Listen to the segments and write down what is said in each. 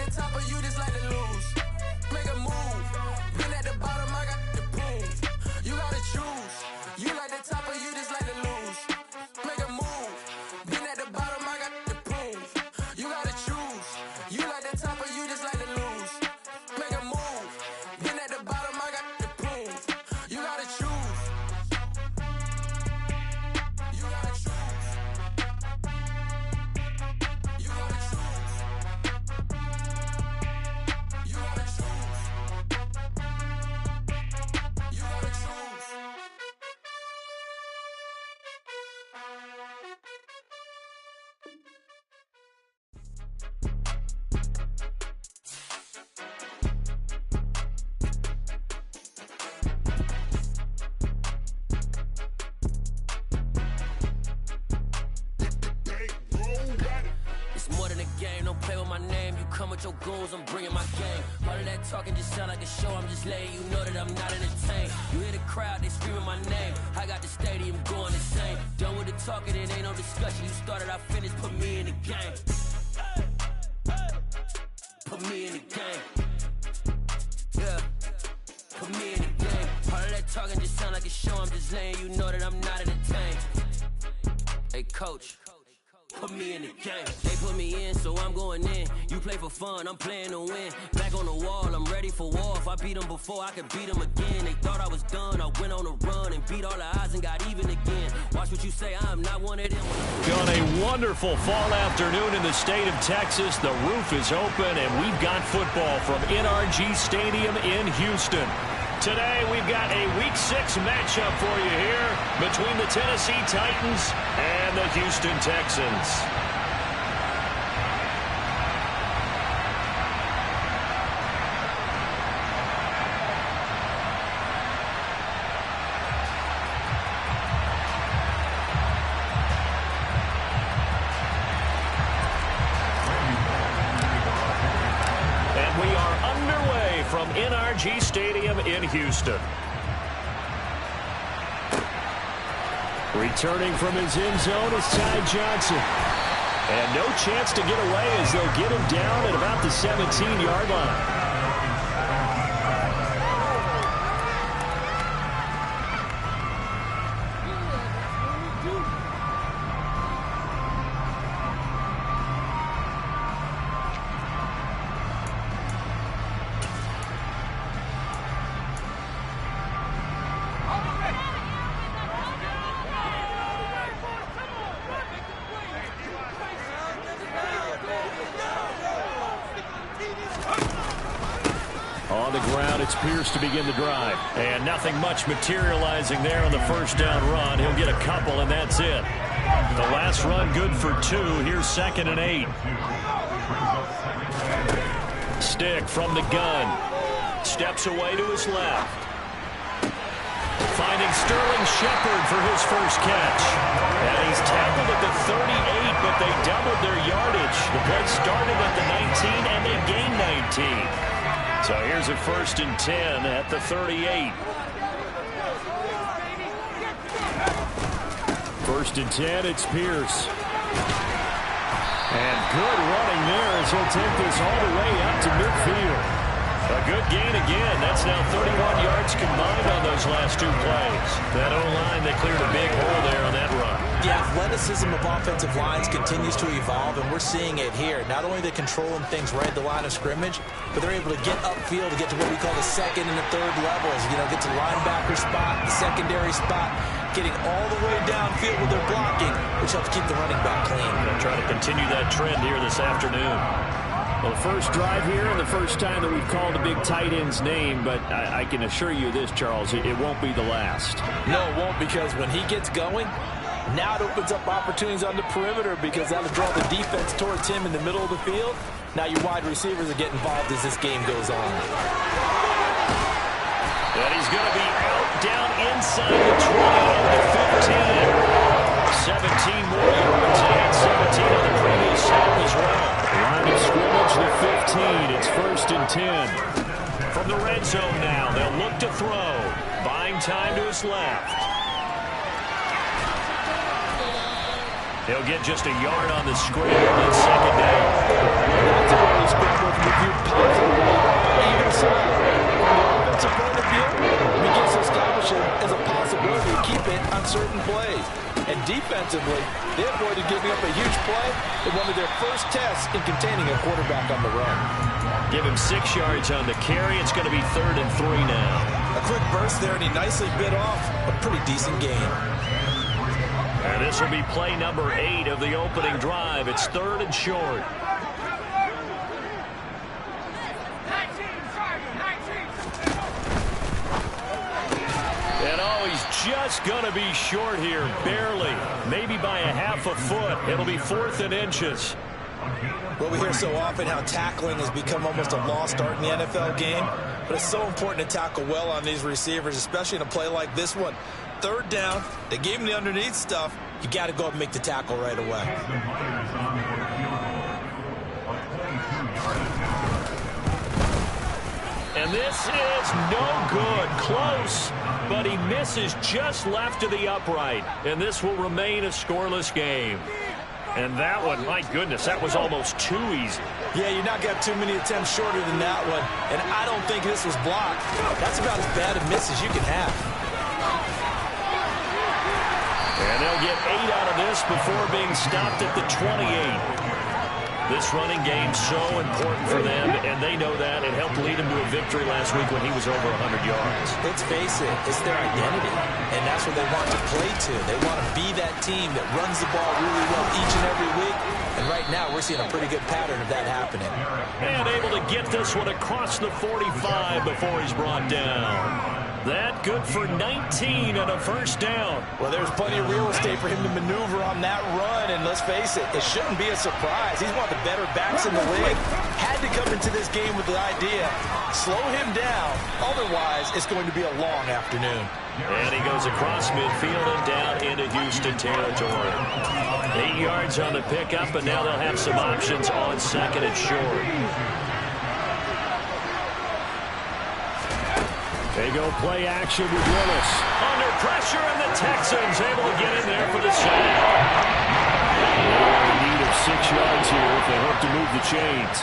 the top or you just like to lose? Make a move. Been at the bottom, I got the prove. You gotta choose. You like the top or you just like to lose? Make a move. Been at the bottom, I got the prove. You gotta choose. You like the top or you just like to lose? Make a move. Been at the bottom, I got the prove. You gotta choose. You gotta choose. You gotta choose. You gotta choose. You gotta choose. It's more than a game, don't play with my name. You come with your goons, I'm bringing my game. All of that talking just sound like a show, I'm just letting you know that I'm not entertained. You hear the crowd, they screaming my name. I got the stadium going insane. Done with the talking, it ain't no discussion. You started, I finished, put me in the game. Put me in the game. Yeah, put me in the game. All of that talking just sound like a show, I'm just letting you know that I'm not entertained. Hey coach, put me in the game. They put me in, so I'm going in. You play for fun, I'm playing to win. Back on the wall, I'm ready for war. If I beat them before, I could beat them again. They thought I was done, I went on a run and beat all the odds and got even again. Watch what you say, I'm not one of them. On a wonderful fall afternoon in the state of Texas, the roof is open and we've got football from NRG Stadium in Houston. Today we've got a Week 6 matchup for you here between the Tennessee Titans and the Houston Texans. And we are underway from NRG Stadium in Houston. Returning from his end zone is Ty Johnson. And no chance to get away as they'll get him down at about the 17-yard line. On the ground, it's Pierce to begin the drive. And nothing much materializing there on the first down run. He'll get a couple, and that's it. The last run good for 2. Here's 2nd and 8. Stick from the gun. Steps away to his left. Finding Sterling Shepard for his first catch. And he's tackled at the 38, but they doubled their yardage. The play started at the 19, and they gained 19. So here's a 1st and 10 at the 38. 1st and 10, it's Pierce. And good running there as he'll take this all the way out to midfield. A good gain again. That's now 31 yards combined on those last 2 plays. That O-line, they cleared a big hole there on that run. The athleticism of offensive lines continues to evolve, and we're seeing it here. Not only are they controlling things right at the line of scrimmage, but they're able to get upfield to get to what we call the 2nd and the 3rd levels. You know, get to the linebacker spot, the secondary spot, getting all the way downfield with their blocking, which helps keep the running back clean. They'll try to continue that trend here this afternoon. Well, the first drive here and the first time that we've called a big tight end's name, but I can assure you this, Charles, it won't be the last. No, it won't, because when he gets going, now it opens up opportunities on the perimeter, because that'll draw the defense towards him in the middle of the field. Now your wide receivers are getting involved as this game goes on. And he's going to be out down inside the 20 at the 15. 17 more yards. He had 17 on the previous snap as well. Line of scrimmage, the 15. It's 1st and 10. From the red zone now, they'll look to throw. Buying time to his left. He'll get just a yard on the scramble and 2nd down. That's a early scramble from the in containing a quarterback on the run. Give him 6 yards on the carry. It's going to be 3rd and 3 now. A quick burst there, and he nicely bit off a pretty decent gain. And this will be play number 8 of the opening drive. It's 3rd and short. And oh, he's just going to be short here, barely. Maybe by a half a foot. It'll be 4th and inches. Well, we hear so often how tackling has become almost a lost art in the NFL game, but it's so important to tackle well on these receivers, especially in a play like this one. 3rd down, they gave him the underneath stuff. You got to go up and make the tackle right away. And this is no good. Close, but he misses just left of the upright. And this will remain a scoreless game. And that one, my goodness, that was almost too easy. Yeah, you're not going to have too many attempts shorter than that one. And I don't think this was blocked. That's about as bad a miss as you can have. And they'll get 8 out of this before being stopped at the 28. This running game so important for them, and they know that. It helped lead them to a victory last week when he was over 100 yards. Let's face it, it's their identity, and that's what they want to play to. They want to be that team that runs the ball really well each and every week, and right now we're seeing a pretty good pattern of that happening. And able to get this one across the 45 before he's brought down. That good for 19 and a 1st down. Well, there's plenty of real estate for him to maneuver on that run, and let's face it, it shouldn't be a surprise. He's one of the better backs in the league. Had to come into this game with the idea, slow him down, otherwise it's going to be a long afternoon. And he goes across midfield and down into Houston territory. 8 yards on the pickup, and now they'll have some options on 2nd and short. They go play action with Willis. Under pressure, and the Texans able to get in there for the sack. They're in need of 6 yards here if they hope to move the chains.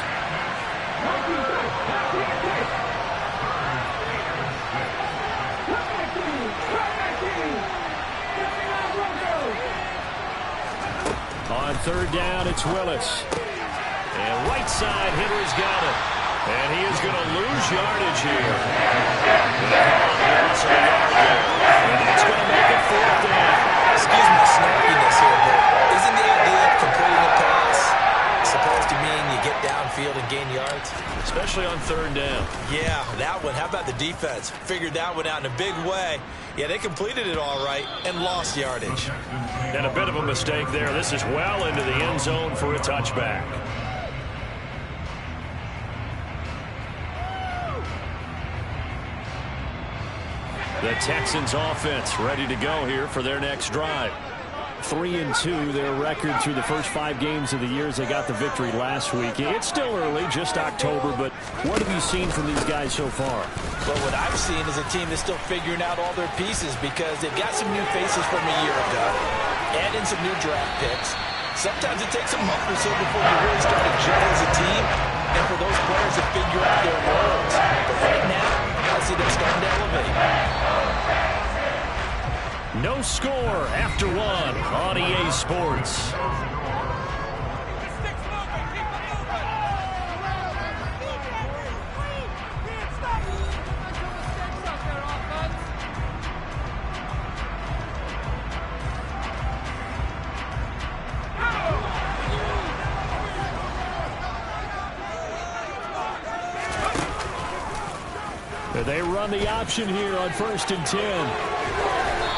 On 3rd down, it's Willis. And right side hitter's got it. And he is going to lose yardage here. And that's going to make it 4th down. Excuse my snarkiness here, but isn't the idea of completing a pass supposed to mean you get downfield and gain yards? Especially on 3rd down. Yeah, that one. How about the defense? Figured that one out in a big way. Yeah, they completed it all right and lost yardage. And a bit of a mistake there. This is well into the end zone for a touchback. The Texans offense ready to go here for their next drive. 3-2, their record through the first 5 games of the year as they got the victory last week. It's still early, just October, but what have you seen from these guys so far? Well, what I've seen is a team that's still figuring out all their pieces because they've got some new faces from a year ago, add in some new draft picks. Sometimes it takes a month or so before you really start to gel as a team and for those players to figure out their roles. But right now, I see them starting to elevate. No score after 1 on EA Sports. They run the option here on 1st and 10.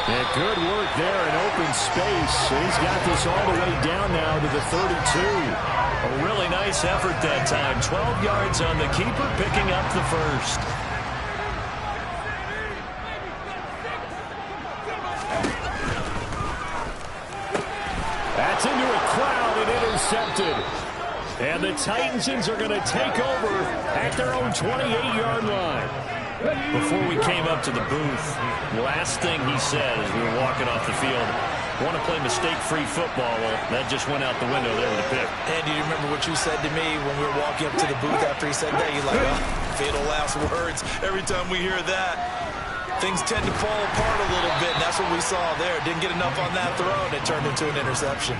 And good work there in open space. He's got this all the way down now to the 32. A really nice effort that time. 12 yards on the keeper, picking up the 1st. That's into a crowd and intercepted. And the Titans are going to take over at their own 28-yard line. Before we came up to the booth, last thing he said as we were walking off the field, want to play mistake-free football. Well, that just went out the window there with a pick. And do you remember what you said to me when we were walking up to the booth after he said that? You're like, oh, fatal last words. Every time we hear that, things tend to fall apart a little bit, and that's what we saw there. Didn't get enough on that throw, and it turned into an interception.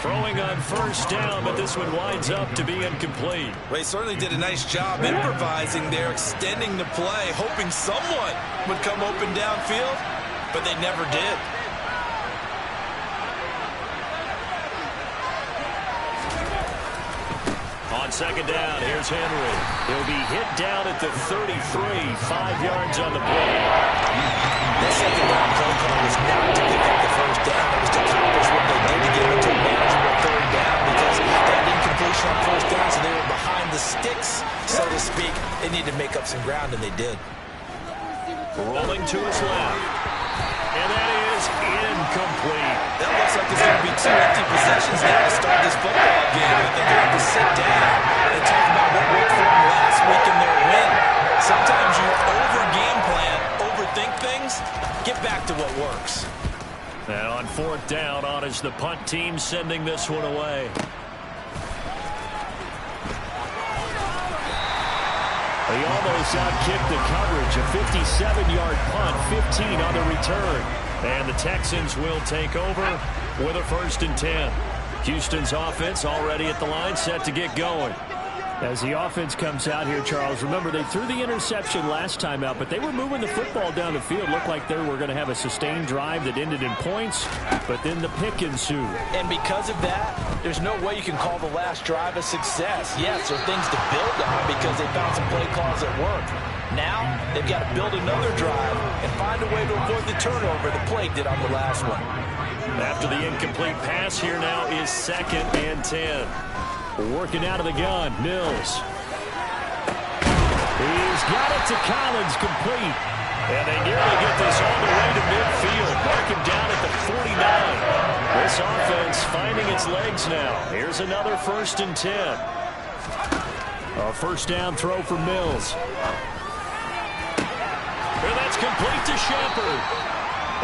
Throwing on first down, but this one winds up to be incomplete. Well, he certainly did a nice job improvising there, extending the play, hoping someone would come open downfield, but they never did. On second down, here's Henry. He'll be hit down at the 33, 5 yards on the play. That second down play call was not to pick up the first down. It was to accomplish what they did to get into a manageable third down because they had incompletion on first down, so they were behind the sticks, so to speak. They needed to make up some ground, and they did. Rolling to his left. And that is incomplete. That looks like it's going to be 2 empty possessions now to start this football game. I think they have to sit down and talk about what worked for them last week in their win. Sometimes you over-game plan, overthink things, get back to what works. And on fourth down, on is the punt team sending this one away. He almost outkicked the coverage. A 57-yard punt, 15 on the return. And the Texans will take over with a 1st and 10. Houston's offense already at the line, set to get going. As the offense comes out here, Charles, remember they threw the interception last time out, but they were moving the football down the field. Looked like they were going to have a sustained drive that ended in points, but then the pick ensued. And because of that, there's no way you can call the last drive a success. Yes, there are things to build on because they found some play calls that work. Now, they've got to build another drive and find a way to avoid the turnover the play did on the last one. After the incomplete pass, here now is 2nd and 10. Working out of the gun, Mills. He's got it to Collins, complete. And they nearly get this all the way to midfield. Mark him down at the 49. This offense finding its legs now. Here's another 1st and 10. A first down throw for Mills. And that's complete to Shepard.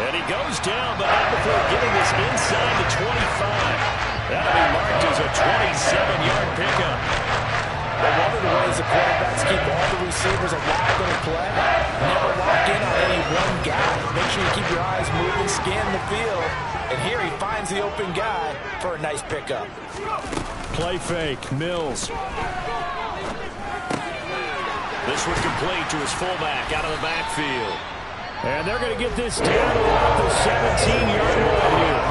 And he goes down, but not before getting this inside the 25. That'll be marked as a 27-yard pickup. But one of the ways the quarterbacks keep all the receivers alive in a play, never lock in on any one guy. Make sure you keep your eyes moving, scan the field. And here he finds the open guy for a nice pickup. Play fake, Mills. This one complete to his fullback out of the backfield. And they're going to get this down around the 17-yard line here.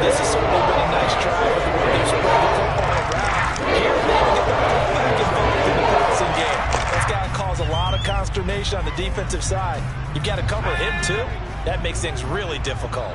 This has certainly been a nice try with the way they've spread the football around. Here, they can get the fullback involved in the passing game. That's got to cause a lot of consternation on the defensive side. You've got to cover him, too. That makes things really difficult.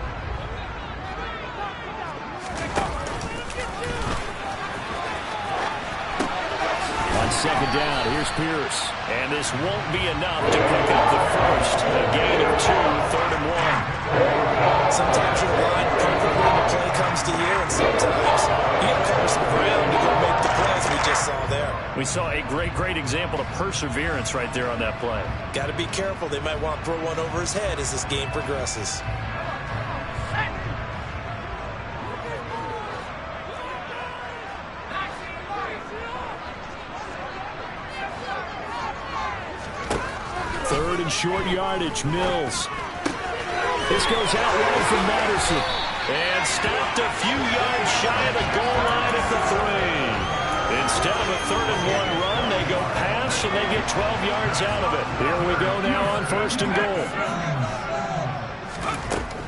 On second down, here's Pierce. And this won't be enough to pick up the first. A gain of 2, 3rd and 1. Sometimes you're aligned perfectly when the play comes to you, and sometimes you got to cover some ground to go make the plays we just saw there. We saw a great example of perseverance right there on that play. Got to be careful. They might want to throw one over his head as this game progresses. Third and short yardage, Mills. This goes out well from Madison. And stopped a few yards shy of the goal line at the 3. Instead of a 3rd and 1 run, they go pass and they get 12 yards out of it. Here we go now on 1st and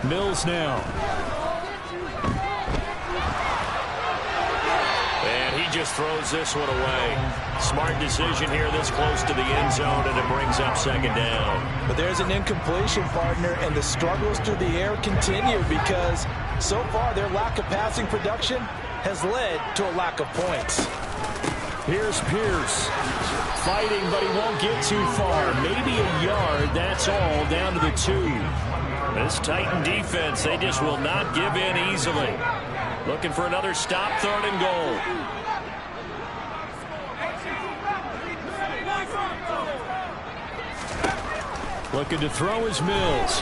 goal. Mills now. Just throws this one away. Smart decision here this close to the end zone, and it brings up 2nd down. But there's an incompletion, partner, and the struggles through the air continue because so far their lack of passing production has led to a lack of points. Here's Pierce. Fighting, but he won't get too far. Maybe a yard, that's all, down to the 2. This Titan defense, they just will not give in easily. Looking for another stop, 3rd and goal. Looking to throw his Mills.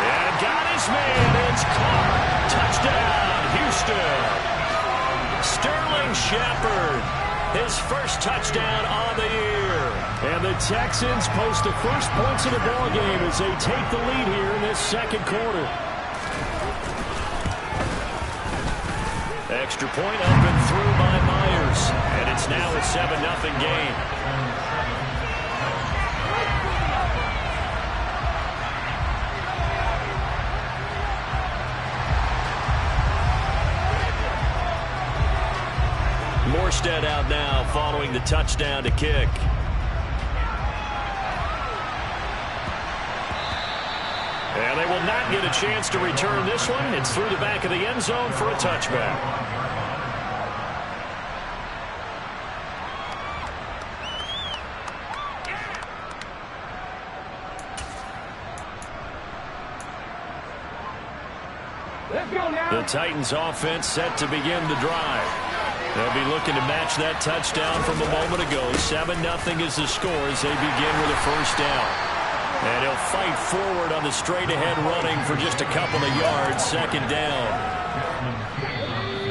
And got his man. It's caught. Touchdown, Houston. Sterling Shepard. His first touchdown on the year. And the Texans post the first points of the ball game as they take the lead here in this 2nd quarter. Extra point up and through by Myers. And it's now a 7-0 game. Morstead out now following the touchdown to kick. And they will not get a chance to return this one. It's through the back of the end zone for a touchback. The Titans offense set to begin the drive. They'll be looking to match that touchdown from a moment ago. 7-0 is the score as they begin with a first down. And he'll fight forward on the straight-ahead running for just a couple of yards. Second down.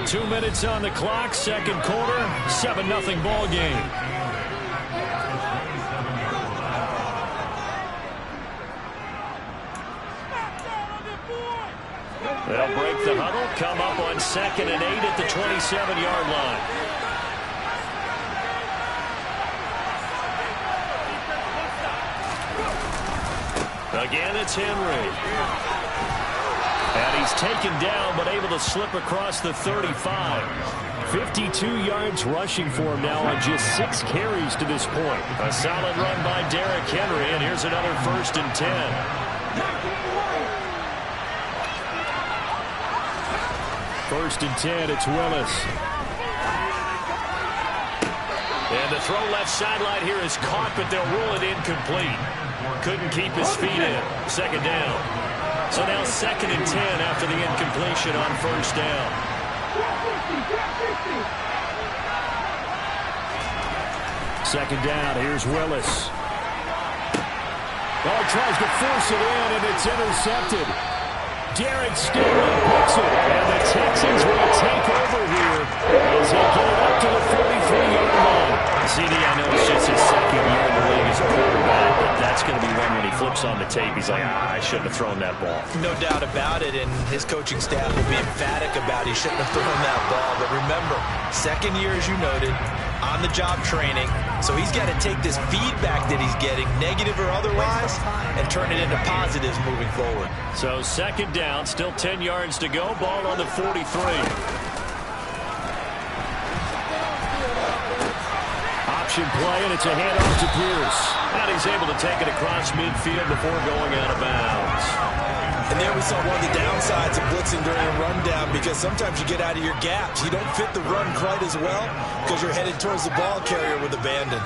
2 minutes on the clock, second quarter, 7-0 ball game. They'll break the huddle, come up on 2nd and 8 at the 27-yard line. Again, it's Henry. And he's taken down, but able to slip across the 35. 52 yards rushing for him now on just 6 carries to this point. A solid run by Derrick Henry, and here's another 1st and 10. 1st and 10, it's Willis. And the throw left sideline here is caught, but they'll rule it incomplete. Couldn't keep his feet in. Second down. So now 2nd and 10 after the incompletion on first down. Second down. Here's Willis. Oh, tries to force it in, and it's intercepted. Derek Stingley picks it, and the Texans will take over here as they get it up to the 43-yard line. CD, I know it's just his 2nd year in the league as a quarterback, but that's going to be one when he flips on the tape. He's like, I shouldn't have thrown that ball. No doubt about it, and his coaching staff will be emphatic about he shouldn't have thrown that ball. But remember, 2nd year, as you noted, on-the-job training. So he's got to take this feedback that he's getting, negative or otherwise, and turn it into positives moving forward. So 2nd down, still 10 yards to go. Ball on the 43. Option play, and it's a handoff to Pierce. And he's able to take it across midfield before going out of bounds. And there we saw one of the downsides of blitzing during a rundown, because sometimes you get out of your gaps. You don't fit the run quite as well because you're headed towards the ball carrier with abandon.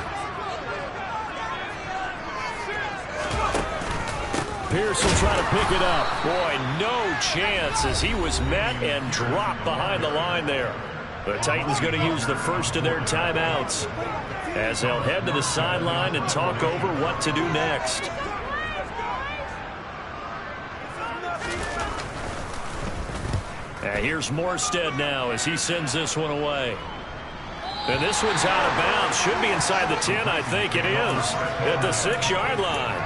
Pierce will try to pick it up. Boy, no chance as he was met and dropped behind the line there. The Titans going to use the first of their timeouts as they'll head to the sideline and talk over what to do next. And here's Morstead now as he sends this one away. And this one's out of bounds. Should be inside the 10, I think it is. At the 6-yard line.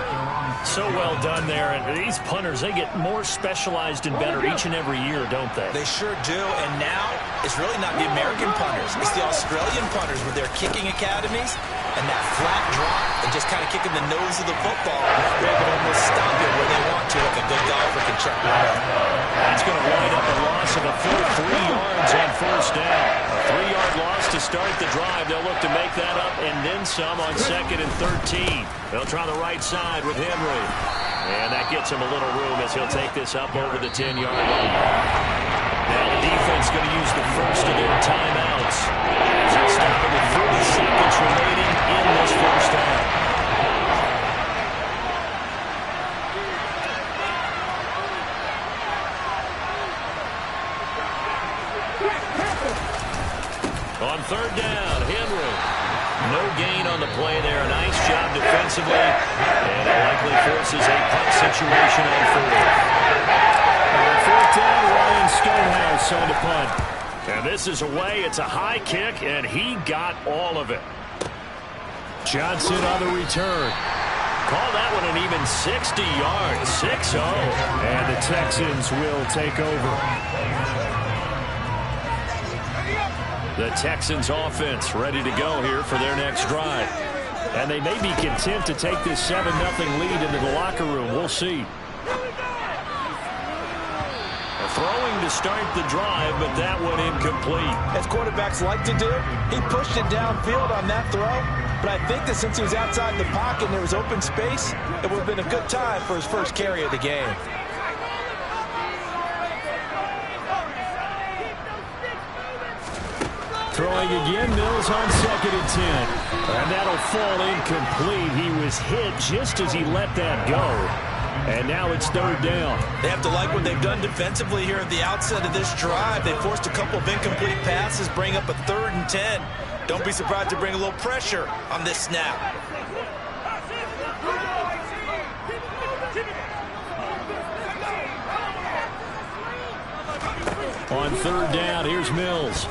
So well done there. And these punters, they get more specialized and better each and every year, don't they? They sure do. And now it's really not the American punters. It's the Australian punters with their kicking academies and that flat drop and just kind of kicking the nose of the football. They're able to almost stop it where they want to, like a good golfer can check that out. That's going to wind up a loss of a full 3 yards on first down. A 3-yard loss to start the drive. They'll look to make that up and then some on 2nd and 13. They'll try the right side with Henry. And that gets him a little room as he'll take this up over the 10-yard line. Now the defense going to use the first of their timeouts. As they stop it with 40 seconds remaining in this first half. On third down, Henry. No gain on the play there. A nice job defensively. And it likely forces a punt situation on 4th down, Ryan Stonehouse on the punt. And this is away. It's a high kick, and he got all of it. Johnson on the return. Call that one an even 60 yards. 6-0. And the Texans will take over. The Texans offense ready to go here for their next drive. And they may be content to take this 7-0 lead into the locker room. We'll see. Throwing to start the drive, but that one incomplete. As quarterbacks like to do, he pushed it downfield on that throw. But I think that since he was outside the pocket and there was open space, it would have been a good time for his first carry of the game. Throwing again, Mills on 2nd and 10. And that'll fall incomplete. He was hit just as he let that go. And now it's 3rd down. They have to like what they've done defensively here at the outset of this drive. They forced a couple of incomplete passes, bring up a 3rd and 10. Don't be surprised to bring a little pressure on this snap. On 3rd down, here's Mills.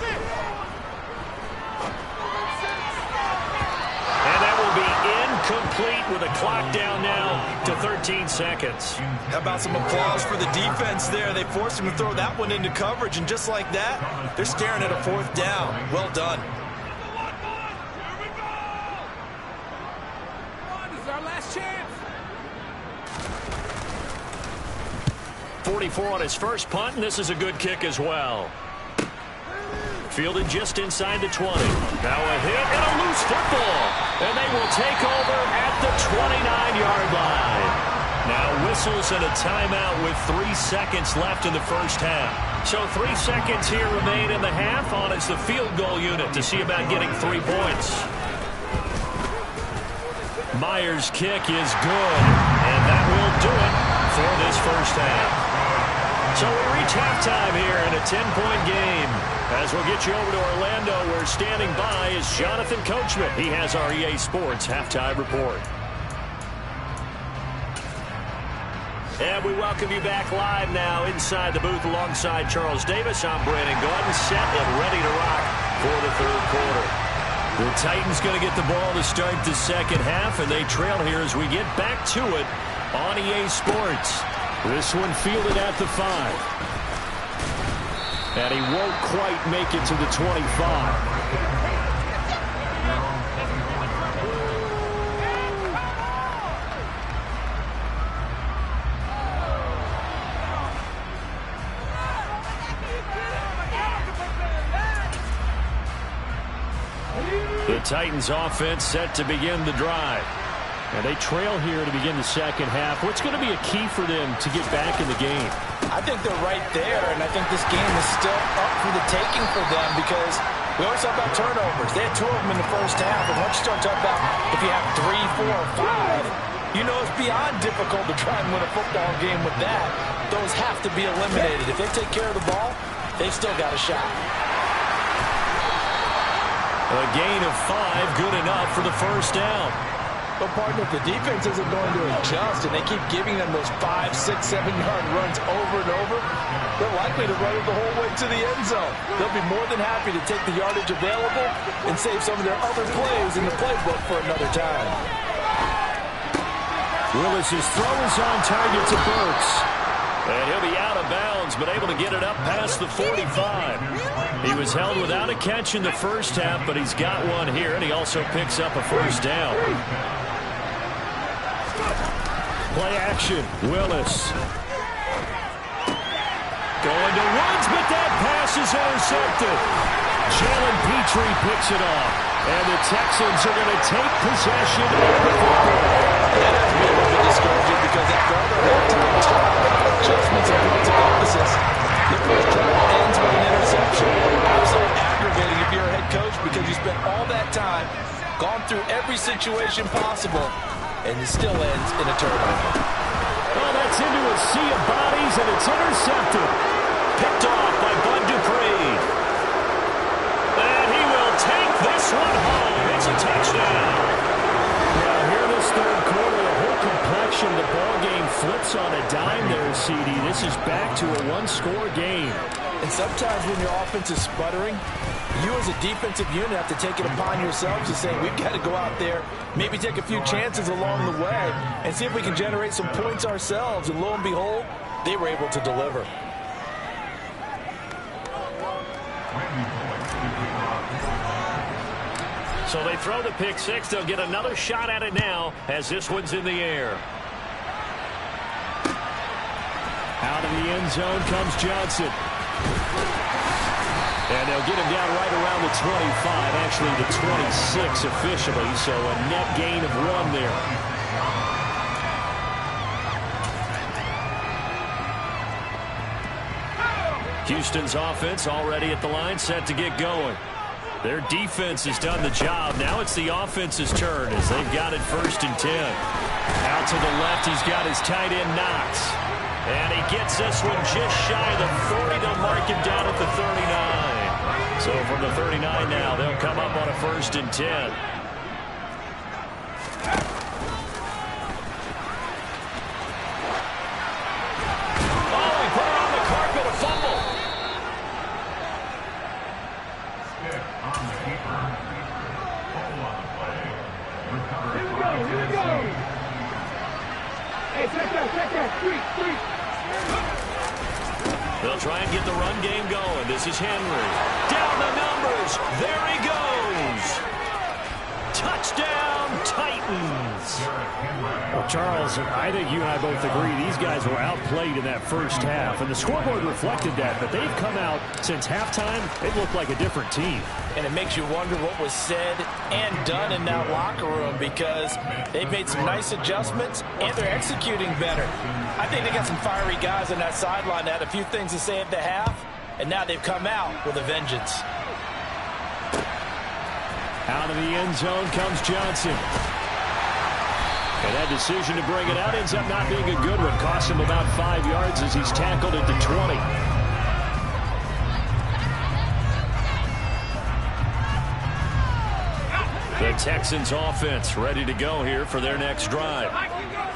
Complete with a clock down now to 13 seconds. How about some applause for the defense there? They forced him to throw that one into coverage, and just like that, they're staring at a 4th down. Well done. This is our last chance. 44 on his first punt, and this is a good kick as well. Fielded just inside the 20. Now a hit and a loose football. And they will take over at the 29-yard line. Now whistles and a timeout with 3 seconds left in the first half. So 3 seconds here remain in the half on as the field goal unit to see about getting 3 points. Myers' kick is good. And that will do it for this first half. So we reach halftime here in a 10-point game. As we'll get you over to Orlando, where standing by is Jonathan Coachman. He has our EA Sports halftime report. And we welcome you back live now inside the booth alongside Charles Davis. I'm Brandon Gordon, set and ready to rock for the 3rd quarter. The Titans going to get the ball to start the second half, and they trail here as we get back to it on EA Sports. This one fielded at the 5. And he won't quite make it to the 25. The Titans offense set to begin the drive. And they trail here to begin the second half. What's going to be a key for them to get back in the game? I think they're right there, and I think this game is still up for the taking for them because we always talk about turnovers. They had 2 of them in the first half, and once you start talking about if you have 3, 4, 5, you know it's beyond difficult to try and win a football game with that. Those have to be eliminated. If they take care of the ball, they've still got a shot. A gain of 5, good enough for the first down. But, partner, if the defense isn't going to adjust and they keep giving them those 5, 6, 7-yard runs over and over, they're likely to run it the whole way to the end zone. They'll be more than happy to take the yardage available and save some of their other plays in the playbook for another time. Willis's throw is on target to Burks. And he'll be out of bounds, but able to get it up past the 45. He was held without a catch in the first half, but he's got one here, and he also picks up a first down. Play action, Willis. Going to Woods, but that pass is intercepted. Jalen Petrie picks it off, and the Texans are going to take possession of the football. That has been a little bit discouraging because after all their halftime adjustments and points of emphasis, the first drive ends with an interception. Absolutely aggravating if you're a head coach because you spent all that time, gone through every situation possible, and it still ends in a turnover. Oh, that's into a sea of bodies, and it's intercepted. Picked off by Bud Dupree. And he will take this one home. It's a touchdown. Now, here this 3rd quarter, the whole complexion of the ball game flips on a dime there, CD. This is back to a 1-score game. And sometimes when your offense is sputtering, you as a defensive unit have to take it upon yourselves to say, we've got to go out there, maybe take a few chances along the way, and see if we can generate some points ourselves. And lo and behold, they were able to deliver. So they throw the pick six. They'll get another shot at it now as this one's in the air. Out of the end zone comes Johnson. And they'll get him down right around the 25, actually the 26 officially, so a net gain of 1 there. Houston's offense already at the line, set to get going. Their defense has done the job. Now it's the offense's turn as they've got it 1st and 10. Out to the left, he's got his tight end Knox. And he gets this one just shy of the 40. They'll mark him down at the 39. So from the 39 now, they'll come up on a 1st and 10. Oh, he put it on the carpet, a fumble. Here we go. Hey, check that. Three. They'll try and get the run game going. This is Henry. Down the numbers. There he goes. Touchdown, Titans. Well, Charles, I think you and I both agree these guys were outplayed in that first half, and the scoreboard reflected that, but they've come out since halftime. It looked like a different team. And it makes you wonder what was said and done in that locker room because they've made some nice adjustments and they're executing better. I think they got some fiery guys on that sideline that had a few things to say at the half, and now they've come out with a vengeance. Out of the end zone comes Johnson. And that decision to bring it out ends up not being a good one. Costs him about 5 yards as he's tackled at the 20. The Texans offense ready to go here for their next drive.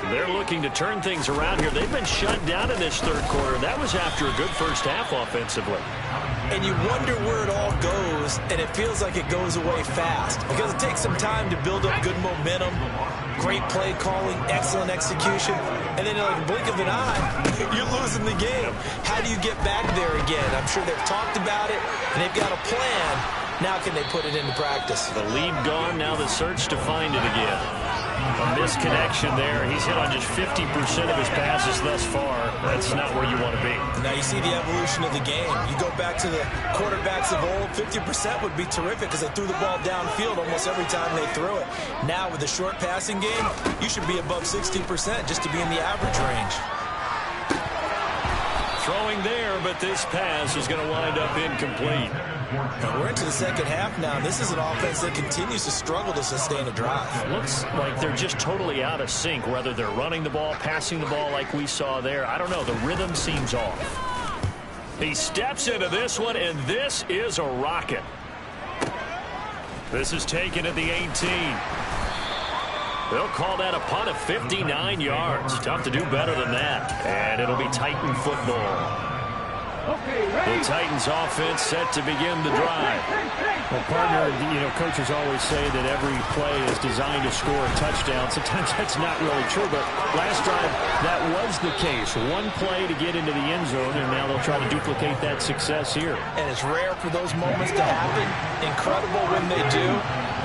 They're looking to turn things around here. They've been shut down in this third quarter. That was after a good first half offensively. And you wonder where it all goes, and it feels like it goes away fast because it takes some time to build up good momentum, great play calling, excellent execution, and then in like a blink of an eye, you're losing the game. How do you get back there again? I'm sure they've talked about it, and they've got a plan. Now can they put it into practice? The lead gone, now the search to find it again. A misconnection there. He's hit on just 50% of his passes thus far. That's not where you want to be. Now you see the evolution of the game. You go back to the quarterbacks of old, 50% would be terrific because they threw the ball downfield almost every time they threw it. Now with the short passing game, you should be above 60% just to be in the average range. Throwing there, but this pass is going to wind up incomplete. Now we're into the second half now. This is an offense that continues to struggle to sustain a drive. Looks like they're just totally out of sync, whether they're running the ball, passing the ball like we saw there. I don't know. The rhythm seems off. He steps into this one, and this is a rocket. This is taken at the 18. They'll call that a punt of 59 yards. Tough to do better than that. And it'll be Titan football. The Titans offense set to begin the drive. Well, partner, coaches always say that every play is designed to score a touchdown. Sometimes that's not really true, but last drive, that was the case. One play to get into the end zone, and now they'll try to duplicate that success here. And it's rare for those moments to happen. Incredible when they do.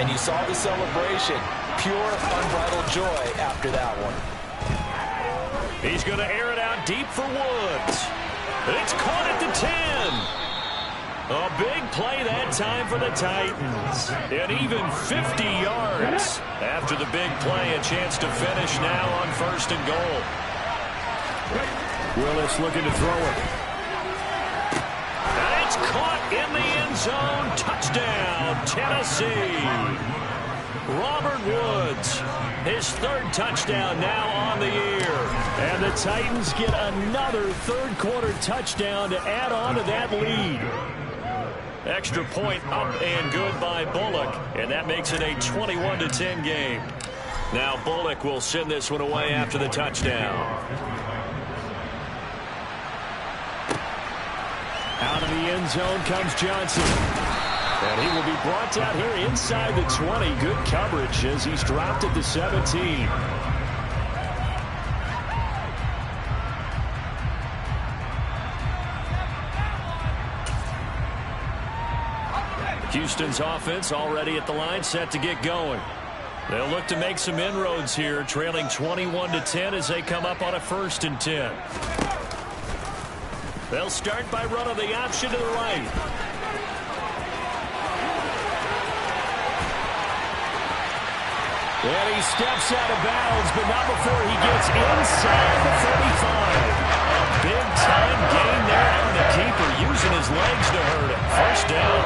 And you saw the celebration. Pure, unbridled joy after that one. He's going to air it out deep for Woods. It's caught at the 10. A big play that time for the Titans. And even 50 yards after the big play. A chance to finish now on 1st and goal. Willis looking to throw it. And it's caught in the end zone. Touchdown, Tennessee. Robert Woods, his 3rd touchdown now on the year. And the Titans get another third-quarter touchdown to add on to that lead. Extra point up and good by Bullock, and that makes it a 21-10 game. Now Bullock will send this one away after the touchdown. Out of the end zone comes Johnson. And he will be brought down here inside the 20. Good coverage as he's dropped at the 17. Houston's offense already at the line, set to get going. They'll look to make some inroads here, trailing 21-10 as they come up on a 1st and 10. They'll start by running the option to the right. And he steps out of bounds, but not before he gets inside the 45. Big-time gain there on the keeper, using his legs to hurt him. 1st down.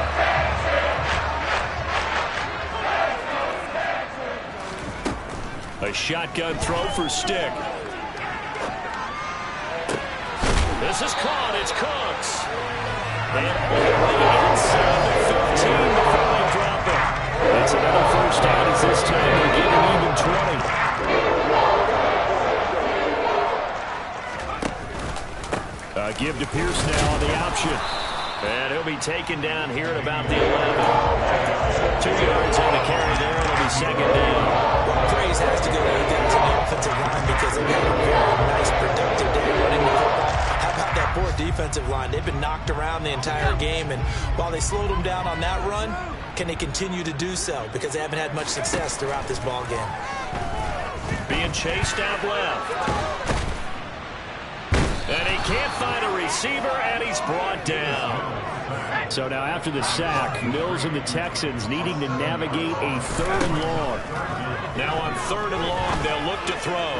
A shotgun throw for Stick. This is caught. It's Cooks. And only inside the 15 before they drop it. That's another 1st down as this time they get an even 20. Give to Pierce now on the option. And he'll be taken down here at about the 11. 2 yards on the carry there. It'll be 2nd down. Well, praise has to go to the offensive line because they've had a very nice, productive day running the football. How about that poor defensive line? They've been knocked around the entire game, and while they slowed them down on that run, can they continue to do so? Because they haven't had much success throughout this ball game. Being chased out left. And he can't find a receiver, and he's brought down. So now after the sack, Mills and the Texans needing to navigate a 3rd and long. Now on 3rd and long, they'll look to throw.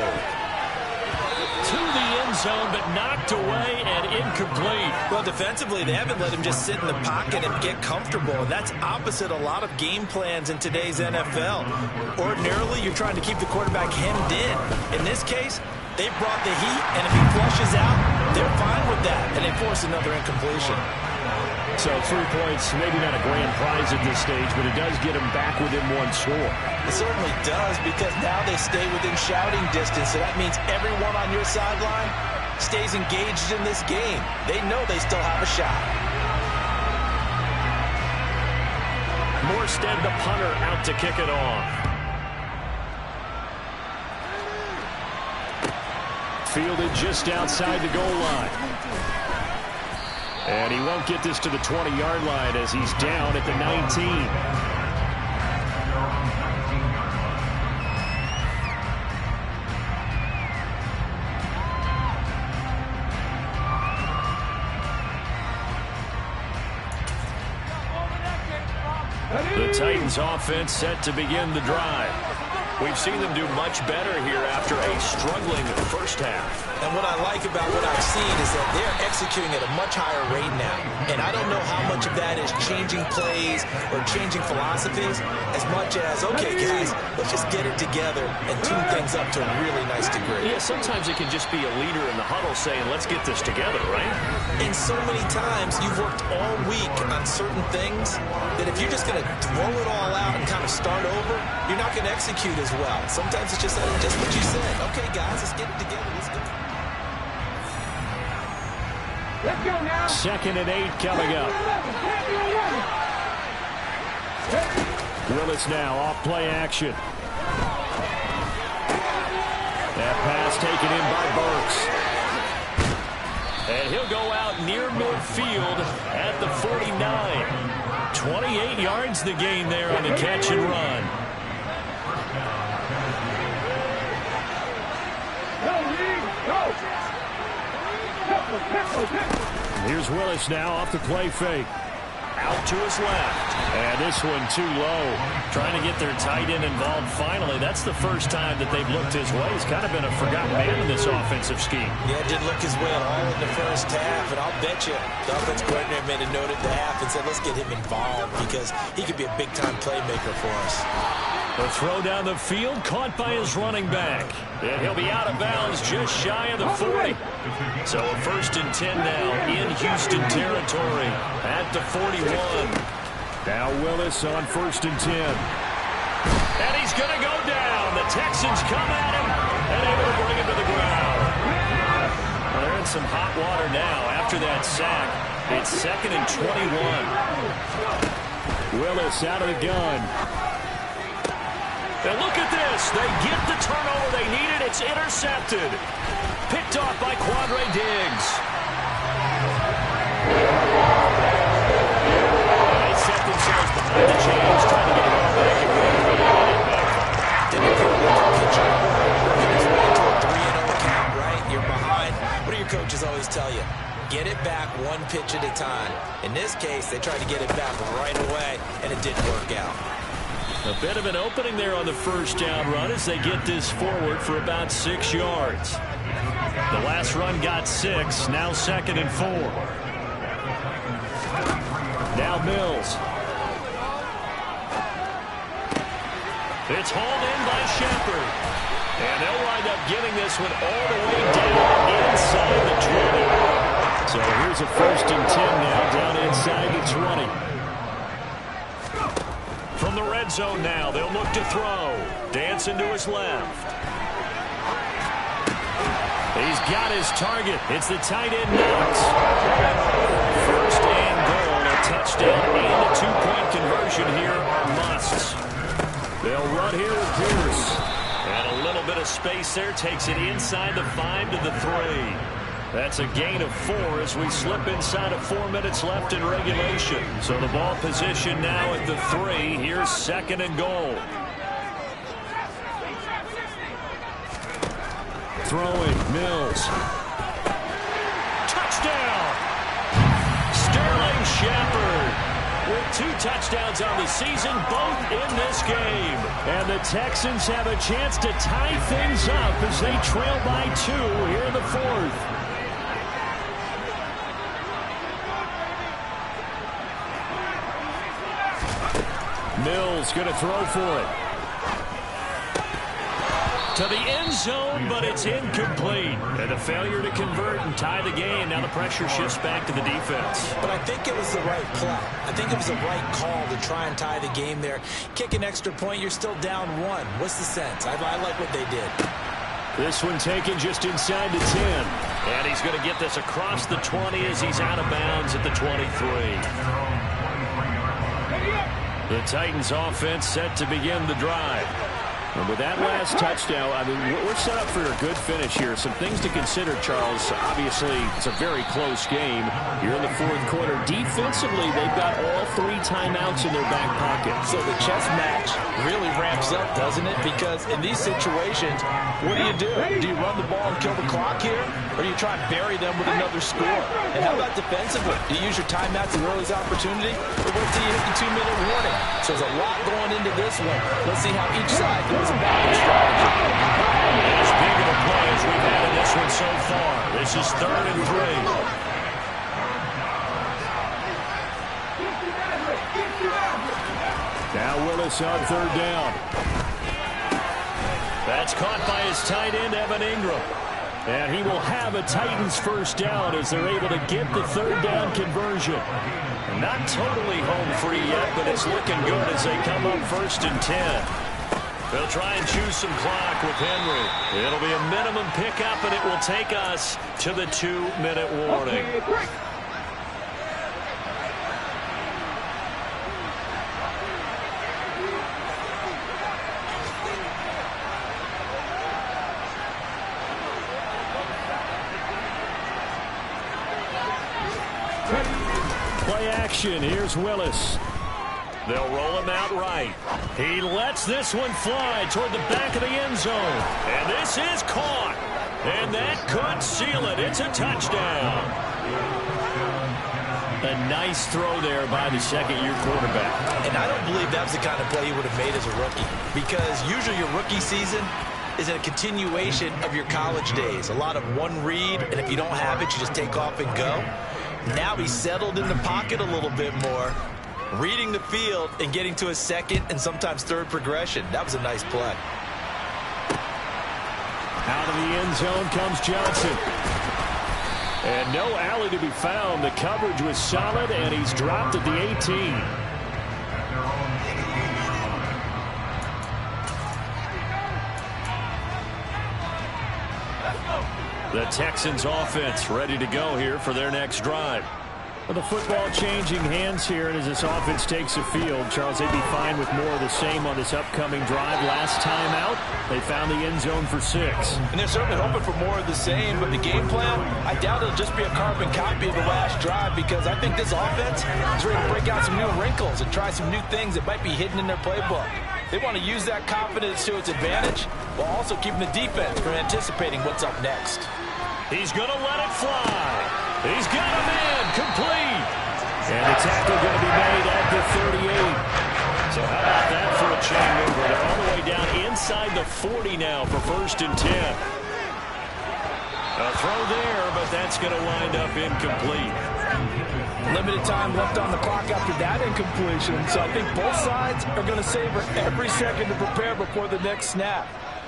To the end zone, but knocked away and incomplete. Well, defensively, they haven't let him just sit in the pocket and get comfortable, and that's opposite a lot of game plans in today's NFL. Ordinarily, you're trying to keep the quarterback hemmed in. In this case, they brought the heat, and if he flushes out, they're fine with that, and they force another incompletion. So 3 points, maybe not a grand prize at this stage, but it does get them back within 1 score. It certainly does, because now they stay within shouting distance, so that means everyone on your sideline stays engaged in this game. They know they still have a shot. Morstead, the punter, out to kick it off. Fielded just outside the goal line. And he won't get this to the 20-yard line as he's down at the 19. The Titans offense set to begin the drive. We've seen them do much better here after a struggling 1st half. And what I like about what I've seen is that they're executing at a much higher rate now. And I don't know how much of that is changing plays or changing philosophies as much as, okay, guys, let's just get it together and tune things up to a really nice degree. Yeah, sometimes it can just be a leader in the huddle saying, let's get this together, right? And so many times you've worked all week on certain things that if you're just going to throw it all out and kind of start over, you're not going to execute as well. Sometimes it's just what you said. Okay, guys, let's get it together. Let's go. Let's go now. 2nd and 8 coming up. Willis now off play action. That pass taken in by Burks. And he'll go out near midfield at the 49. 28 yards the gain there on the catch and run. Here's Willis now off the play fake. Out to his left. And this one too low. Trying to get their tight end involved finally. That's the first time that they've looked his way. He's kind of been a forgotten man in this offensive scheme. Yeah, it didn't look his way at all in the 1st half. And I'll bet you the offense coordinator made a note at the half and said, let's get him involved because he could be a big-time playmaker for us. The throw down the field caught by his running back. And he'll be out of bounds just shy of the 40. So a 1st and 10 now in Houston territory at the 41. Now Willis on 1st and 10. And he's going to go down. The Texans come at him and able to bring him to the ground. Well, they're in some hot water now after that sack. It's 2nd and 21. Willis out of the gun. And look at this. They get the turnover they needed. It's intercepted. Picked off by Quandre Diggs. They set themselves In this case, they tried to get it back right away, and it didn't work out. A bit of an opening there on the first down run as they get this forward for about 6 yards. The last run got 6, now 2nd and 4. Now Mills. It's hauled in by Shepard. And they'll wind up getting this one all the way down inside the 20. So here's a 1st and 10 now down inside the 20. From the red zone now, they'll look to throw. Dancing to his left. He's got his target. It's the tight end Knox. 1st and goal, a touchdown and a 2-point conversion here are musts. They'll run here with Pierce. And a little bit of space there takes it inside the 5 to the 3. That's a gain of 4 as we slip inside of 4 minutes left in regulation. So the ball position now at the 3. Here's 2nd and goal. Throwing, Mills. Touchdown! Sterling Shepard with 2 touchdowns on the season, both in this game. And the Texans have a chance to tie things up as they trail by 2 here in the 4th. Mills going to throw for it. To the end zone, but it's incomplete. And a failure to convert and tie the game. Now the pressure shifts back to the defense. But I think it was the right play. I think it was the right call to try and tie the game there. Kick an extra point, you're still down 1. What's the sense? I like what they did. This one taken just inside the 10. And he's going to get this across the 20 as he's out of bounds at the 23. The Titans offense set to begin the drive. And with that last touchdown, I mean, we're set up for a good finish here. Some things to consider, Charles. Obviously, it's a very close game. You're in the 4th quarter. Defensively, they've got all 3 timeouts in their back pocket. So the chess match really ramps up, doesn't it? Because in these situations, what do? Do you run the ball and kill the clock here? Or do you try and bury them with another score? And how about defensively? Do you use your timeouts as early as opportunity? Or wait till you hit the 2-minute warning? So there's a lot going into this one. Let's see how each side goes about their strategy. As big of a play as we've had in this one so far. This is 3rd and 3. Now Willis on 3rd down. That's caught by his tight end, Evan Ingram. And he will have a Titans 1st down as they're able to get the 3rd down conversion. Not totally home free yet, but it's looking good as they come up 1st and 10. They'll try and choose some clock with Henry. It'll be a minimum pickup, and it will take us to the 2-minute warning. Play action. Here's Willis. They'll roll him out right. He lets this one fly toward the back of the end zone. And this is caught. And that could seal it. It's a touchdown. A nice throw there by the 2nd-year quarterback. And I don't believe that was the kind of play he would have made as a rookie. Because usually your rookie season is a continuation of your college days. A lot of one read, and if you don't have it, you just take off and go. Now he's settled in the pocket a little bit more, reading the field and getting to a 2nd and sometimes 3rd progression. That was a nice play. Out of the end zone comes Johnson. And no alley to be found. The coverage was solid, and he's dropped at the 18. The Texans offense ready to go here for their next drive. Well, the football changing hands here, and as this offense takes the field, Charles, they'd be fine with more of the same on this upcoming drive. Last time out, they found the end zone for 6. And they're certainly hoping for more of the same, but the game plan, I doubt it'll just be a carbon copy of the last drive, because I think this offense is ready to break out some new wrinkles and try some new things that might be hidden in their playbook. They want to use that confidence to its advantage while also keeping the defense from anticipating what's up next. He's going to let it fly. He's got a man complete. And the tackle going to be made at the 38. So how about that for a chain mover? They're all the way down inside the 40 now for 1st and 10. A throw there, but that's going to wind up incomplete. Limited time left on the clock after that incompletion, so I think both sides are going to savor every second to prepare before the next snap.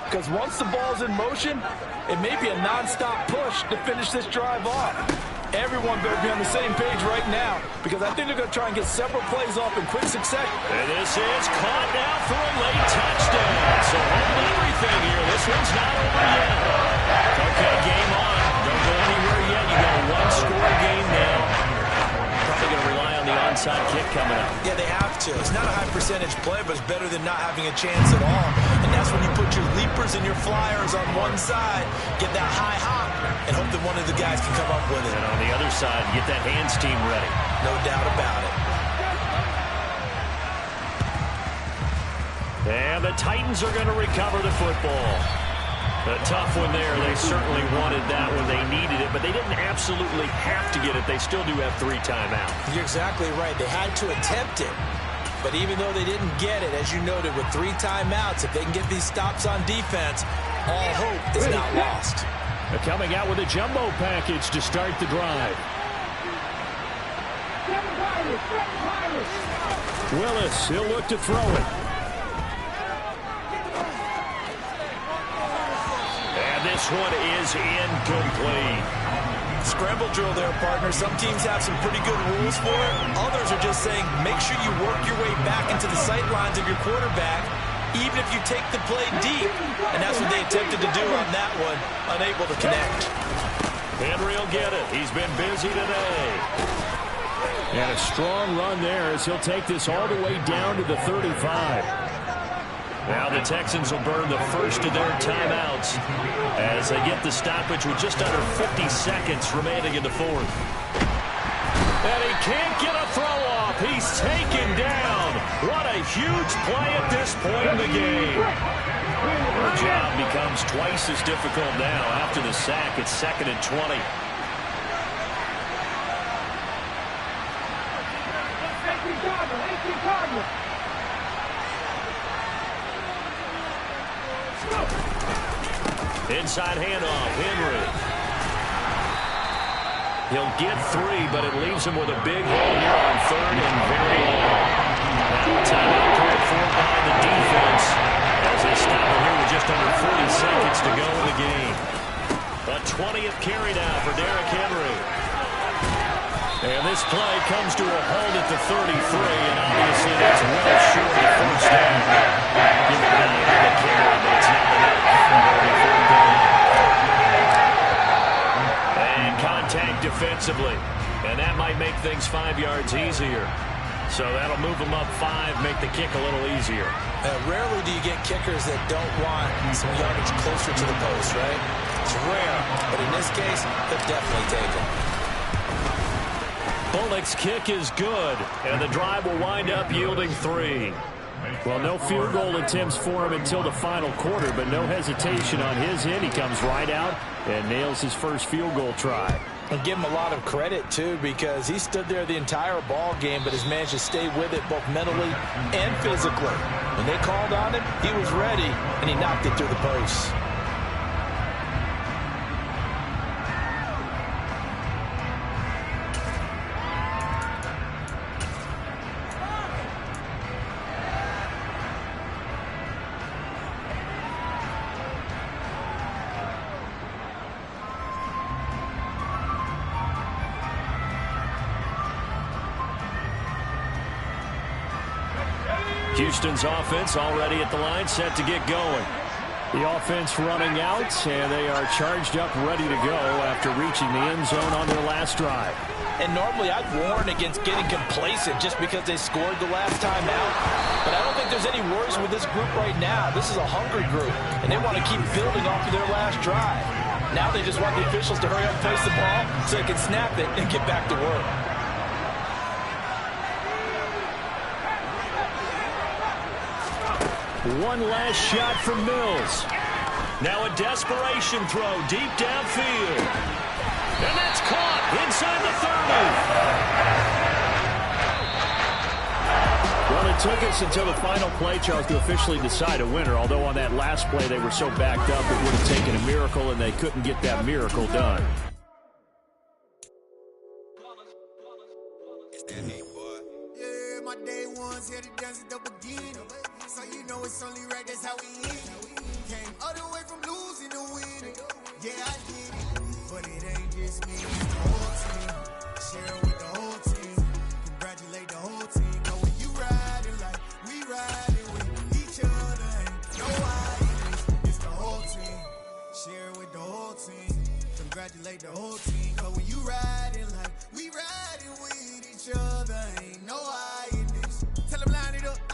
Because once the ball's in motion, it may be a non-stop push to finish this drive off. Everyone better be on the same page right now, because I think they're going to try and get several plays off in quick succession. And this is caught now for a late touchdown. So hold everything here. This one's not over yet. Okay, game on. Don't go anywhere yet. You got a one-score game now. Probably going to rely on the onside kick coming up. Yeah, they have to. It's not a high-percentage play, but it's better than not having a chance at all. And that's when you put your leapers and your flyers on one side, get that high hop, and hope that one of the guys can come up with it. And on the other side, get that hands team ready. No doubt about it. And the Titans are going to recover the football. A tough one there. They certainly wanted that when they needed it, but they didn't absolutely have to get it. They still do have 3 timeouts. You're exactly right. They had to attempt it. But even though they didn't get it, as you noted, with 3 timeouts, if they can get these stops on defense, all hope is not lost. They're coming out with a jumbo package to start the drive. Willis, he'll look to throw it. And this one is incomplete. Scramble drill there, partner. Some teams have some pretty good rules for it. Others are just saying make sure you work your way back into the sight lines of your quarterback, even if you take the play deep. And that's what they attempted to do on that one, unable to connect. Henry will get it. He's been busy today. And a strong run there as he'll take this all the way down to the 35. Now the Texans will burn the first of their timeouts as they get the stoppage with just under 50 seconds remaining in the 4th. And he can't get a throw off. He's taken down. What a huge play at this point in the game. The job becomes twice as difficult now after the sack. It's 2nd and 20. Inside handoff, Henry. He'll get 3, but it leaves him with a big hole here on 3rd and very long. Now a timeout called for by the defense as they stop it here with just under 40 seconds to go in the game. A 20th carry now for Derrick Henry. And this play comes to a halt at the 33, and obviously that's well short of first down. Give it down to the carry, but it's not enough. And contact defensively, and that might make things 5 yards easier. So that'll move them up 5, make the kick a little easier. Rarely do you get kickers that don't want some yardage closer to the post, right? It's rare, but in this case, they'll definitely take it. Bullock's kick is good, and the drive will wind up yielding 3. Well, no field goal attempts for him until the final quarter, but no hesitation on his end. He comes right out and nails his first field goal try. And give him a lot of credit, too, because he stood there the entire ball game, but has managed to stay with it both mentally and physically. When they called on him, he was ready, and he knocked it through the posts. Houston's offense already at the line, set to get going. The offense running out, and they are charged up, ready to go after reaching the end zone on their last drive. And normally I'd warn against getting complacent just because they scored the last time out. But I don't think there's any worries with this group right now. This is a hungry group, and they want to keep building off of their last drive. Now they just want the officials to hurry up and place the ball so they can snap it and get back to work. One last shot from Mills. Now a desperation throw deep downfield. And that's caught inside the 30. Well, it took us until the final play, Charles, to officially decide a winner, although on that last play they were so backed up it would have taken a miracle, and they couldn't get that miracle done. Yeah, my day ones here to dance at the beginning. So you know it's only right, that's how we end it. Came all the way from losing to winning. Yeah, I did it. But it ain't just me, it's the whole team. Share it with the whole team. Congratulate the whole team. But when you riding like we riding with each other, ain't no hiding. It's the whole team. Share it with the whole team. Congratulate the whole team. But when you riding like we riding with each other, ain't no hiding. Tell them line it up.